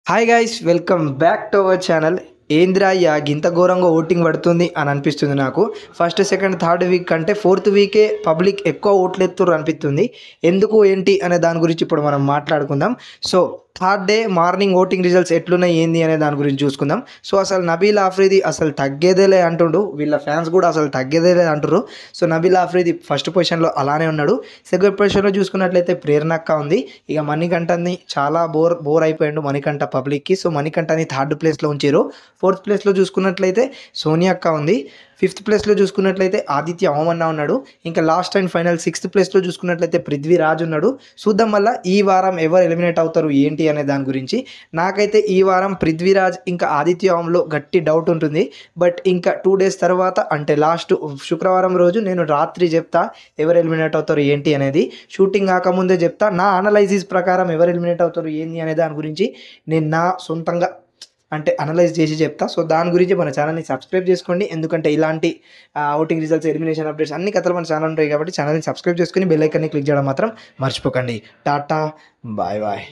Hi guys, welcome back to our channel. ఏంద్రా గింత ఘోరంగా ఓటింగ్ పడుతుంది అని అనిపిస్తుంది నాకు. ఫస్ట్ సెకండ్ థర్డ్ వీక్ కంటే ఫోర్త్ వీకే పబ్లిక్ ఎక్కువ ఓట్లు ఎత్తుర్రు అనిపిస్తుంది. ఎందుకు ఏంటి అనే దాని గురించి ఇప్పుడు మనం మాట్లాడుకుందాం. So third day morning voting results ఎట్లున్నాయి ఏంది అనే దాని గురించి చూసుకుందాం. సో అసలు నబీల్ ఆఫ్రిది అసలు తగ్గేదేలే అంటుండు, వీళ్ళ ఫ్యాన్స్ కూడా అసలు తగ్గేదేలే అంటారు. సో నబీల్ ఆఫ్రిది ఫస్ట్ పొజిషన్లో అలానే ఉన్నాడు. సెకండ్ పొజిషన్లో చూసుకున్నట్లయితే ప్రేరణక్క ఉంది. ఇక మణికంఠని చాలా బోర్ అయిపోయాడు మణికంఠ పబ్లిక్కి. సో మణికంఠని థర్డ్ ప్లేస్లో ఉంచారు. ఫోర్త్ ప్లేస్లో చూసుకున్నట్లయితే సోనియా అక్క ఉంది. ఫిఫ్త్ ప్లేస్లో చూసుకున్నట్లయితే ఆదిత్య ఓమన్న ఉన్నాడు. ఇంకా లాస్ట్ అండ్ ఫైనల్ సిక్స్త్ ప్లేస్లో చూసుకున్నట్లయితే పృథ్వీరాజ్ ఉన్నాడు. చూద్దాం వల్ల ఈ వారం ఎవరు ఎలిమినేట్ అవుతారు ఏంటి అనే దాని గురించి. నాకైతే ఈ వారం పృథ్వీరాజ్ ఇంకా ఆదిత్య ఓంలో గట్టి డౌట్ ఉంటుంది. బట్ ఇంకా 2 days తర్వాత అంటే లాస్ట్ శుక్రవారం రోజు నేను రాత్రి చెప్తా ఎవరు ఎలిమినేట్ అవుతారు ఏంటి అనేది. షూటింగ్ కాకముందే చెప్తా. నా అనలైసిస్ ప్రకారం ఎవరు ఎలిమినేట్ అవుతారు ఏంటి అనే దాని గురించి నేను నా సొంతంగా అంటే అనలైజ్ చేసి చెప్తా. సో దాని గురించి మన ఛానల్ని సబ్స్క్రైబ్ చేసుకోండి. ఎందుకంటే ఇలాంటి ఓటింగ్ రిజల్ట్స్, ఎలిమినేషన్ అప్డేట్స్ అన్ని కథలు మన ఛానల్ ఉంటాయి కాబట్టి ఛానల్ని సబ్స్క్రైబ్ చేసుకుని బెల్ ఐకాన్ని క్లిక్ చేయడం మాత్రం మర్చిపోకండి. Tata, bye bye.